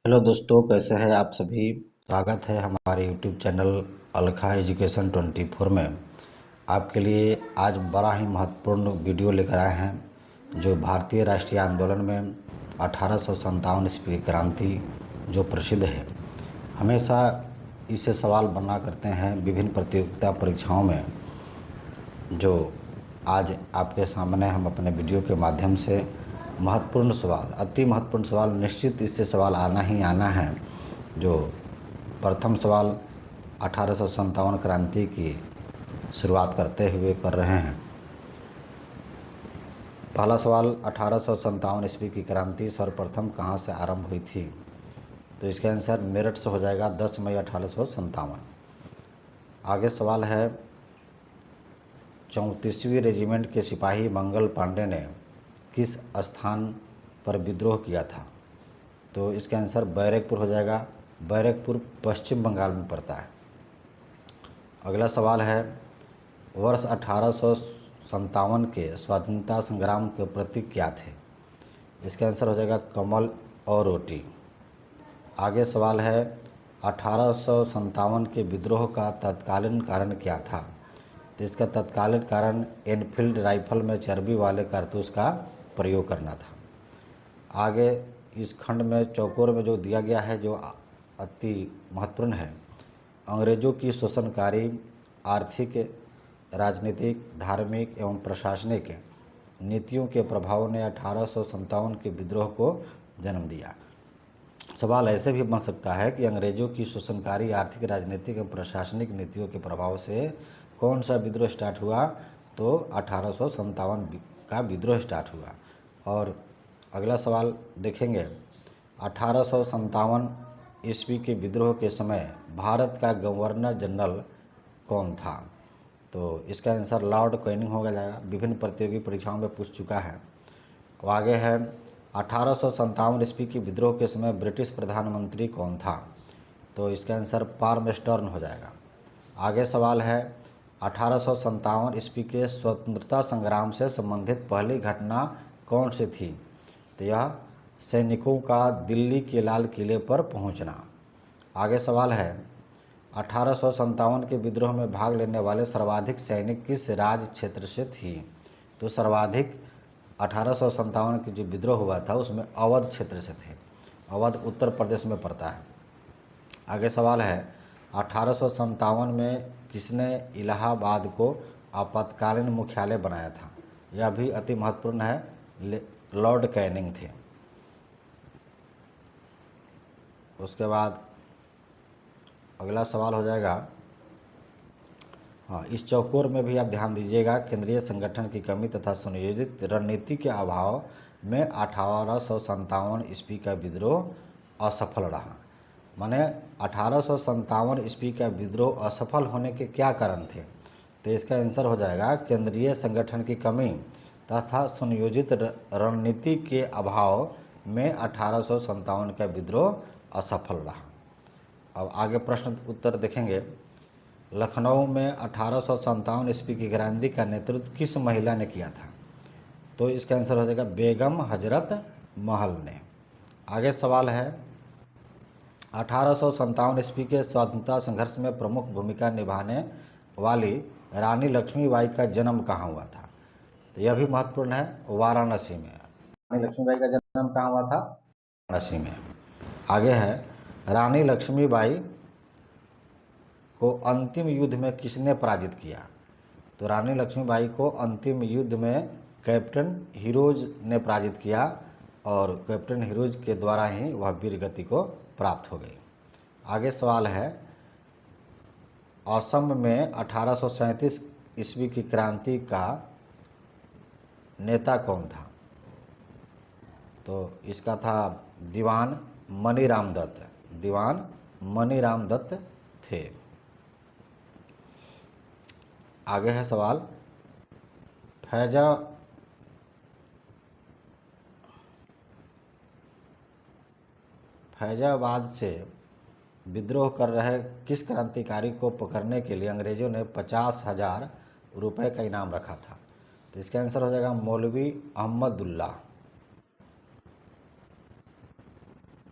Hello दोस्तों, कैसे हैं आप सभी। स्वागत है हमारे यूट्यूब चैनल अलखा एजुकेशन 24 में। आपके लिए आज बड़ा ही महत्वपूर्ण वीडियो लेकर आए हैं, जो भारतीय राष्ट्रीय आंदोलन में 1857 ईस्वी की क्रांति जो प्रसिद्ध है। हमेशा इसे सवाल बना करते हैं विभिन्न प्रतियोगिता परीक्षाओं में। जो आज आपके सामने हम अपने वीडियो के माध्यम से महत्वपूर्ण सवाल, अति महत्वपूर्ण सवाल, निश्चित इससे सवाल आना ही आना है। जो प्रथम सवाल 1857 क्रांति की शुरुआत करते हुए कर रहे हैं। पहला सवाल, 1857 ईस्वी की क्रांति सर्वप्रथम कहाँ से आरंभ हुई थी? तो इसका आंसर मेरठ से हो जाएगा, 10 मई 1857। आगे सवाल है, 34वीं रेजिमेंट के सिपाही मंगल पांडे ने किस स्थान पर विद्रोह किया था? तो इसका आंसर बैरकपुर हो जाएगा। बैरकपुर पश्चिम बंगाल में पड़ता है। अगला सवाल है, वर्ष 1857 के स्वतंत्रता संग्राम के प्रतीक क्या थे? इसका आंसर हो जाएगा कमल और रोटी। आगे सवाल है, 1857 के विद्रोह का तत्कालीन कारण क्या था? तो इसका तत्कालीन कारण एनफील्ड राइफल में चर्बी वाले कारतूस का प्रयोग करना था। आगे इस खंड में चौकोर में जो दिया गया है, जो अति महत्वपूर्ण है, अंग्रेजों की शोषणकारी आर्थिक, राजनीतिक, धार्मिक एवं प्रशासनिक नीतियों के प्रभाव ने 1857 के विद्रोह को जन्म दिया। सवाल ऐसे भी बन सकता है कि अंग्रेजों की शोषणकारी आर्थिक, राजनीतिक एवं प्रशासनिक नीतियों के प्रभाव से कौन सा विद्रोह स्टार्ट हुआ? तो 1857 का विद्रोह स्टार्ट हुआ। और अगला सवाल देखेंगे, 1857 ईस्वी के विद्रोह के समय भारत का गवर्नर जनरल कौन था? तो इसका आंसर लॉर्ड कैनिंग होगा जाएगा। विभिन्न प्रतियोगी परीक्षाओं में पूछ चुका है। अब आगे है, 1857 ईस्वी के विद्रोह के समय ब्रिटिश प्रधानमंत्री कौन था? तो इसका आंसर पार्मेस्टर्न हो जाएगा। आगे सवाल है, 1857 ईस्वी के स्वतंत्रता संग्राम से संबंधित पहली घटना कौन सी थी? तो यह सैनिकों का दिल्ली के लाल किले पर पहुंचना। आगे सवाल है, 1857 के विद्रोह में भाग लेने वाले सर्वाधिक सैनिक किस राज्य क्षेत्र से थी? तो सर्वाधिक 1857 की जो विद्रोह हुआ था उसमें अवध क्षेत्र से थे। अवध उत्तर प्रदेश में पड़ता है। आगे सवाल है, 1857 में किसने इलाहाबाद को आपातकालीन मुख्यालय बनाया था? यह भी अति महत्वपूर्ण है, लॉर्ड कैनिंग थे। उसके बाद अगला सवाल हो जाएगा, हाँ, इस चौकोर में भी आप ध्यान दीजिएगा, केंद्रीय संगठन की कमी तथा सुनियोजित रणनीति के अभाव में 1857 ईस्वी का विद्रोह असफल रहा। माने 1857 ईस्वी का विद्रोह असफल होने के क्या कारण थे? तो इसका आंसर हो जाएगा केंद्रीय संगठन की कमी तथा सुनियोजित रणनीति के अभाव में 1857 का विद्रोह असफल रहा। अब आगे प्रश्न उत्तर देखेंगे। लखनऊ में 1857 ईस्वी की क्रांति का नेतृत्व किस महिला ने किया था? तो इसका आंसर हो जाएगा बेगम हजरत महल ने। आगे सवाल है, 1857 ईस्वी के स्वतंत्रता संघर्ष में प्रमुख भूमिका निभाने वाली रानी लक्ष्मीबाई का जन्म कहाँ हुआ था? तो यह भी महत्वपूर्ण है, वाराणसी में। रानी लक्ष्मीबाई का जन्म कहाँ हुआ था? वाराणसी में। आगे है, रानी लक्ष्मीबाई को अंतिम युद्ध में किसने पराजित किया? तो रानी लक्ष्मीबाई को अंतिम युद्ध में कैप्टन हीरोज ने पराजित किया और कैप्टन हीरोज के द्वारा ही वह वीर गति को प्राप्त हो गई। आगे सवाल है, असम में 1837 ईस्वी की क्रांति का नेता कौन था? तो इसका था दीवान मनीराम दत्त। दीवान मनीराम दत्त थे। आगे है सवाल, फैजाबाद से विद्रोह कर रहे किस क्रांतिकारी को पकड़ने के लिए अंग्रेजों ने 50,000 रुपये का इनाम रखा था? तो इसका आंसर हो जाएगा मौलवी अहमदुल्ला।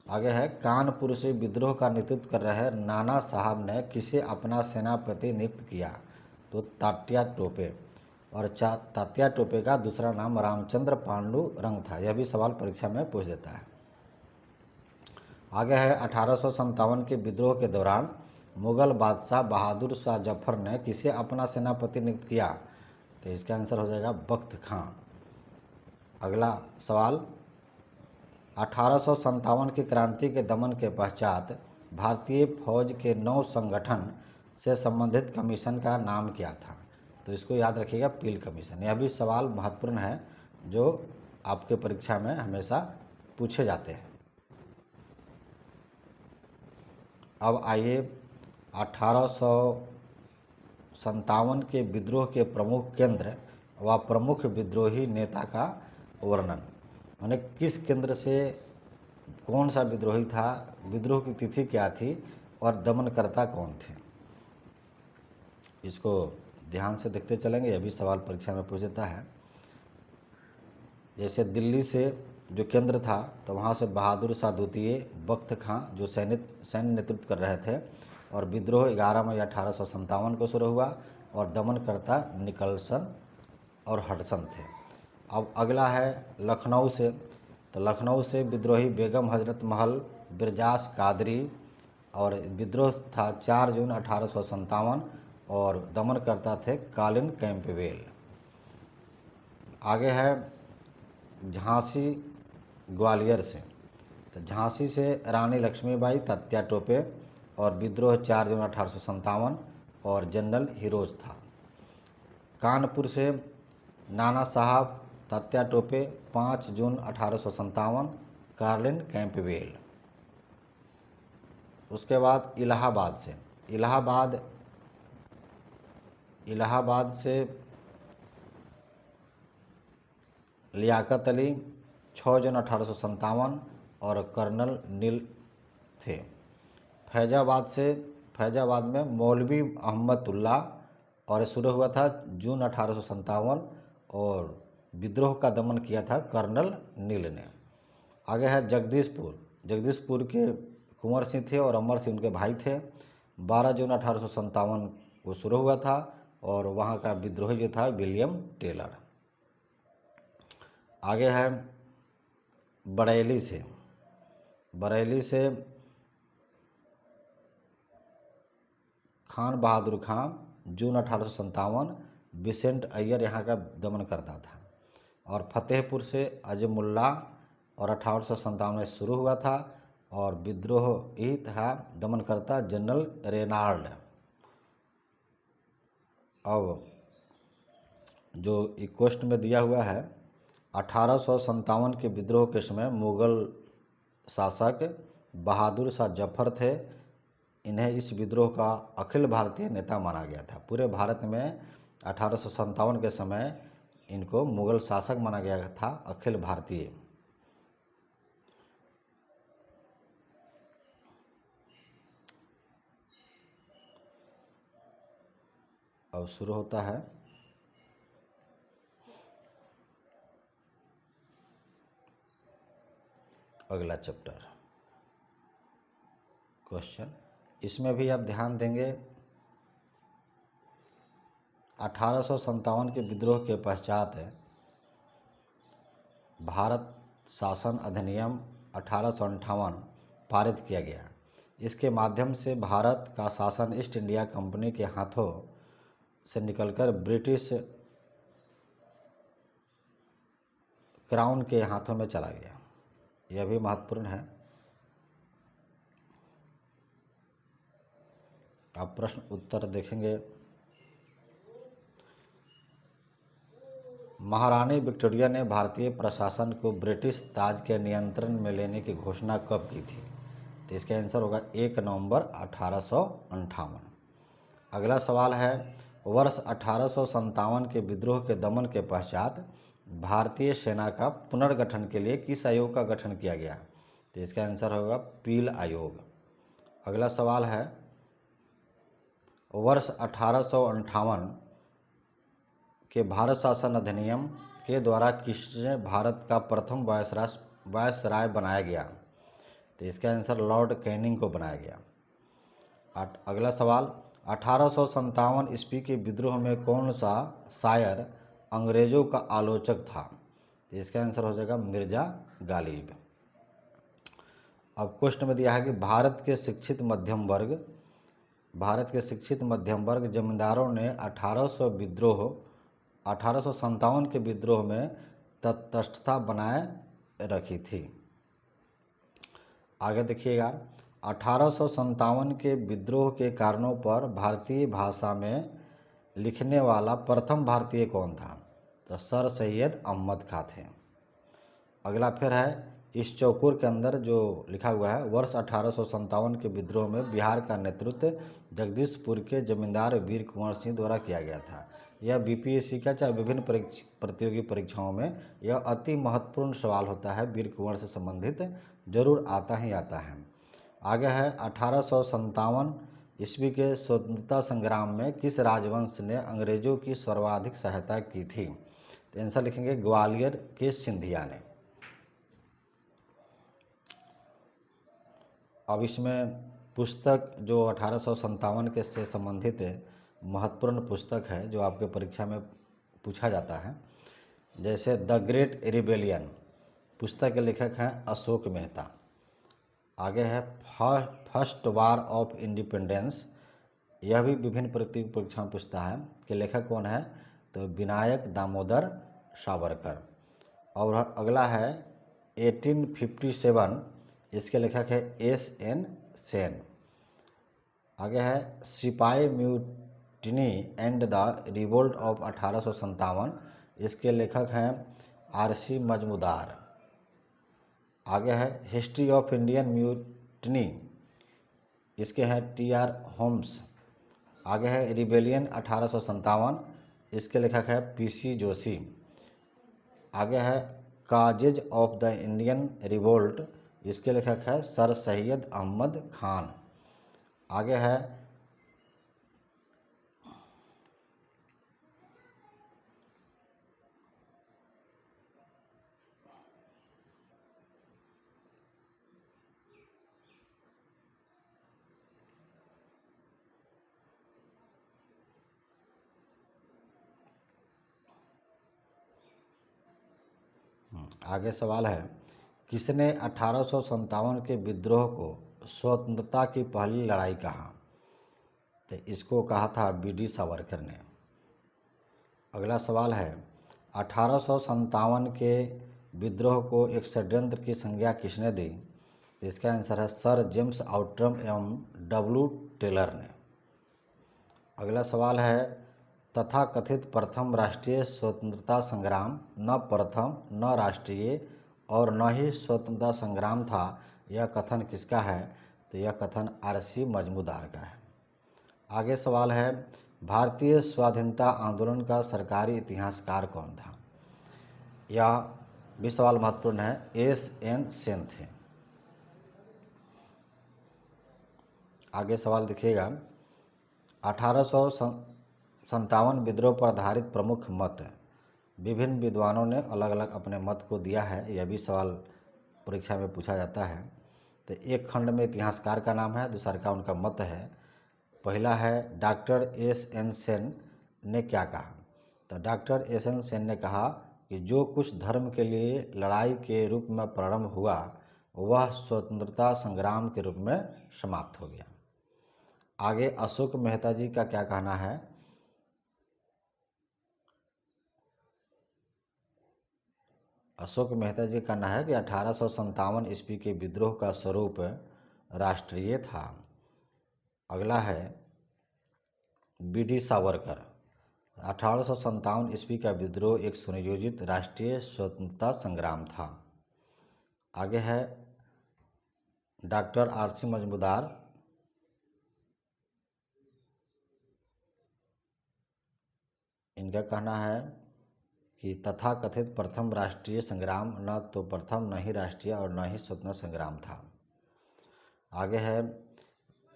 आगे है, कानपुर से विद्रोह का नेतृत्व कर रहे नाना साहब ने किसे अपना सेनापति नियुक्त किया? तो तात्या टोपे। और तात्या टोपे का दूसरा नाम रामचंद्र पांडु रंग था। यह भी सवाल परीक्षा में पूछ देता है। आगे है, 1857 के विद्रोह के दौरान मुगल बादशाह बहादुर शाह जफर ने किसे अपना सेनापति नियुक्त किया? तो इसका आंसर हो जाएगा बख्त खां। अगला सवाल, 1857 की क्रांति के दमन के पश्चात भारतीय फौज के 9 संगठन से संबंधित कमीशन का नाम क्या था? तो इसको याद रखिएगा, पील कमीशन। यह भी सवाल महत्वपूर्ण है जो आपके परीक्षा में हमेशा पूछे जाते हैं। अब आइए 1857 के विद्रोह के प्रमुख केंद्र व प्रमुख विद्रोही नेता का वर्णन। माने किस केंद्र से कौन सा विद्रोही था, विद्रोह की तिथि क्या थी और दमनकर्ता कौन थे, इसको ध्यान से देखते चलेंगे। यह भी सवाल परीक्षा में पूछ देता है। जैसे दिल्ली से जो केंद्र था तो वहाँ से बहादुर शाह द्वितीय, बख्त खां जो सैन्य नेतृत्व कर रहे थे, और विद्रोह 11 मई 1857 को शुरू हुआ और दमनकर्ता निकलसन और हडसन थे। अब अगला है लखनऊ से। तो लखनऊ से विद्रोही बेगम हजरत महल, बिरजास कादरी, और विद्रोह था 4 जून 1857 और दमनकर्ता थे कॉलिन कैंपबेल। आगे है झांसी ग्वालियर से। तो झांसी से रानी लक्ष्मीबाई, तात्या टोपे, और विद्रोह 4 जून 1857 और जनरल हिरोज था। कानपुर से नाना साहब, तात्या टोपे, 5 जून 1857, कॉलिन कैंपबेल। उसके बाद इलाहाबाद से, इलाहाबाद से लियाकत अली, 6 जून 1857 और कर्नल नील थे। फैजाबाद में मौलवी अहमदुल्ला, और शुरू हुआ था जून 1857 और विद्रोह का दमन किया था कर्नल नील ने। आगे है जगदीशपुर के कुंवर सिंह थे और अमर सिंह उनके भाई थे। 12 जून 1857 को शुरू हुआ था और वहाँ का विद्रोही जो था विलियम टेलर। आगे है बरेली से खान बहादुर खां, जून 1857, बिसेंट अय्यर यहाँ का दमन करता था। और फतेहपुर से अजमुल्ला, और 1857 में शुरू हुआ था और विद्रोह ही था, दमनकर्ता जनरल रेनाल्ड। अब जो क्वेश्चन में दिया हुआ है, 1857 के विद्रोह के समय मुगल शासक बहादुर शाह जफर थे। इन्हें इस विद्रोह का अखिल भारतीय नेता माना गया था। पूरे भारत में 1857 के समय इनको मुगल शासक माना गया था, अखिल भारतीय। अब शुरू होता है अगला चैप्टर क्वेश्चन। इसमें भी आप ध्यान देंगे, 1857 के विद्रोह के पश्चात भारत शासन अधिनियम 1858 पारित किया गया। इसके माध्यम से भारत का शासन ईस्ट इंडिया कंपनी के हाथों से निकलकर ब्रिटिश क्राउन के हाथों में चला गया। यह भी महत्वपूर्ण है। आप प्रश्न उत्तर देखेंगे। महारानी विक्टोरिया ने भारतीय प्रशासन को ब्रिटिश ताज के नियंत्रण में लेने की घोषणा कब की थी? तो इसका आंसर होगा 1 नवंबर 1858। अगला सवाल है, वर्ष 1857 के विद्रोह के दमन के पश्चात भारतीय सेना का पुनर्गठन के लिए किस आयोग का गठन किया गया? तो इसका आंसर होगा पील आयोग। अगला सवाल है, वर्ष 1858 के भारत शासन अधिनियम के द्वारा किसने भारत का प्रथम वायसराय बनाया गया? तो इसका आंसर लॉर्ड कैनिंग को बनाया गया। अगला सवाल, 1857 ईस्वी के विद्रोह में कौन सा शायर अंग्रेजों का आलोचक था? तो इसका आंसर हो जाएगा मिर्जा गालिब। अब क्वेश्चन में दिया है कि भारत के शिक्षित मध्यम वर्ग जमींदारों ने 1857 के विद्रोह में तटस्थता बनाए रखी थी। आगे देखिएगा, 1857 के विद्रोह के कारणों पर भारतीय भाषा में लिखने वाला प्रथम भारतीय कौन था? तो सर सैयद अहमद खां थे। अगला फिर है, इस चौकोर के अंदर जो लिखा हुआ है, वर्ष 1857 के विद्रोह में बिहार का नेतृत्व जगदीशपुर के जमींदार वीर कुंवर सिंह द्वारा किया गया था। यह बीपीएससी का चाहे विभिन्न प्रतियोगी परीक्षाओं में यह अति महत्वपूर्ण सवाल होता है, वीर कुंवर से संबंधित जरूर आता ही आता है। आगे है, 1857 ईस्वी के स्वतंत्रता संग्राम में किस राजवंश ने अंग्रेजों की सर्वाधिक सहायता की थी? तो आंसर लिखेंगे ग्वालियर के सिंधिया ने। अब इसमें पुस्तक जो 1857 के से संबंधित महत्वपूर्ण पुस्तक है जो आपके परीक्षा में पूछा जाता है, जैसे द ग्रेट रिबेलियन, पुस्तक के लेखक हैं अशोक मेहता। आगे है फर्स्ट वार ऑफ इंडिपेंडेंस, यह भी विभिन्न प्रतियोगी परीक्षाओं में पूछता है कि लेखक कौन है? तो विनायक दामोदर सावरकर। और अगला है 1857, इसके लेखक है एस.एन. सेन। आगे है सिपाही mutiny and the revolt of 1857, इसके लेखक हैं आर.सी. मजमूदार। आगे है हिस्ट्री ऑफ इंडियन म्यूटिनी, इसके हैं टी.आर. होम्स। आगे है रिबेलियन 1857, इसके लेखक है पी.सी. जोशी। आगे है causes of the Indian revolt, इसके लेखक है सर सैयद अहमद खान। आगे है आगे सवाल है, किसने 1857 के विद्रोह को स्वतंत्रता की पहली लड़ाई कहा? तो इसको कहा था बी.डी. सावरकर ने। अगला सवाल है, 1857 के विद्रोह को एक षड्यंत्र की संज्ञा किसने दी? तो इसका आंसर है सर जेम्स आउट्रम एवं डब्ल्यू. टेलर ने। अगला सवाल है, तथाकथित प्रथम राष्ट्रीय स्वतंत्रता संग्राम न प्रथम न राष्ट्रीय और न ही स्वतंत्रता संग्राम था, यह कथन किसका है? तो यह कथन आर.सी. मजमूदार का है। आगे सवाल है, भारतीय स्वाधीनता आंदोलन का सरकारी इतिहासकार कौन था? यह भी सवाल महत्वपूर्ण है, एस.एन. सेन थे। आगे सवाल देखिएगा, 1857 विद्रोह पर आधारित प्रमुख मत, विभिन्न विद्वानों ने अलग अलग अपने मत को दिया है, यह भी सवाल परीक्षा में पूछा जाता है। तो एक खंड में इतिहासकार का नाम है, दूसरा का उनका मत है। पहला है डॉक्टर एस.एन. सेन ने क्या कहा? तो डॉक्टर एस.एन. सेन ने कहा कि जो कुछ धर्म के लिए लड़ाई के रूप में प्रारंभ हुआ वह स्वतंत्रता संग्राम के रूप में समाप्त हो गया। आगे अशोक मेहता जी का क्या कहना है? अशोक मेहता जी का कहना है कि 1857 ईस्वी के विद्रोह का स्वरूप राष्ट्रीय था। अगला है बी.डी. सावरकर, 1857 ईस्वी का विद्रोह एक सुनियोजित राष्ट्रीय स्वतंत्रता संग्राम था। आगे है डॉक्टर आर.सी. मजमूदार, इनका कहना है कि तथाकथित प्रथम राष्ट्रीय संग्राम न तो प्रथम न ही राष्ट्रीय और न ही स्वतंत्रता संग्राम था। आगे है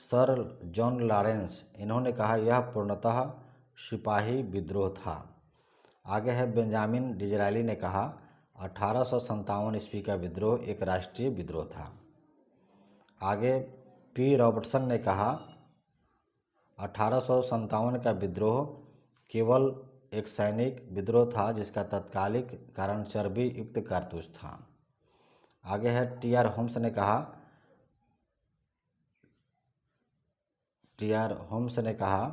सर जॉन लॉरेंस, इन्होंने कहा यह पूर्णतः सिपाही विद्रोह था। आगे है बेंजामिन डिज़रायली ने कहा 1857 ईस्वी का विद्रोह एक राष्ट्रीय विद्रोह था। आगे पी रॉबर्टसन ने कहा 1857 का विद्रोह केवल एक सैनिक विद्रोह था जिसका तत्कालिक कारण चर्बी युक्त कारतूस था। आगे है टी.आर. होम्स ने कहा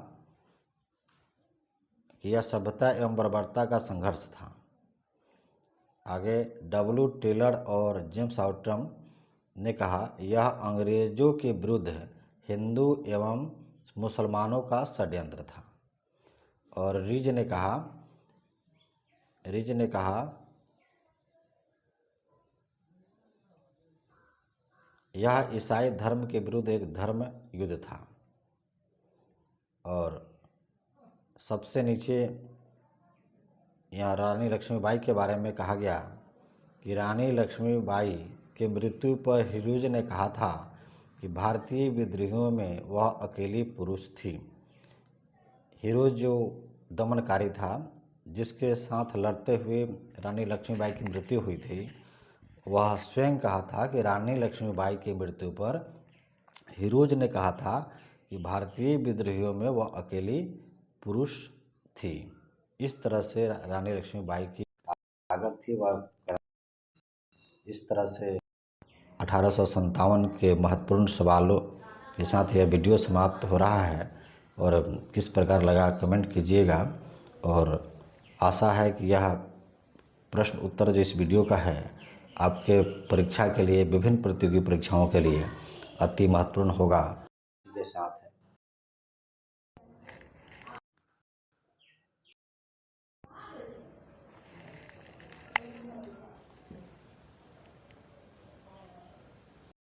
कि यह सभ्यता एवं बर्बरता का संघर्ष था। आगे डब्ल्यू. टेलर और जेम्स आउट्रम ने कहा यह अंग्रेजों के विरुद्ध हिंदू एवं मुसलमानों का षड्यंत्र था। और रिज ने कहा यह ईसाई धर्म के विरुद्ध एक धर्म युद्ध था। और सबसे नीचे यहाँ रानी लक्ष्मीबाई के बारे में कहा गया कि रानी लक्ष्मीबाई की मृत्यु पर हिरोज ने कहा था कि भारतीय विद्रोहियों में वह अकेली पुरुष थी। हिरोज जो दमनकारी था, जिसके साथ लड़ते हुए रानी लक्ष्मीबाई की मृत्यु हुई थी, वह स्वयं कहा था कि रानी लक्ष्मीबाई की मृत्यु पर हिरोज ने कहा था कि भारतीय विद्रोहियों में वह अकेली पुरुष थी। इस तरह से रानी लक्ष्मीबाई की ताकत थी। वह इस तरह से 1857 के महत्वपूर्ण सवालों के साथ यह वीडियो समाप्त हो रहा है। और किस प्रकार लगा कमेंट कीजिएगा। और आशा है कि यह प्रश्न उत्तर जो इस वीडियो का है आपके परीक्षा के लिए, विभिन्न प्रतियोगी परीक्षाओं के लिए अति महत्वपूर्ण होगा। इसके साथ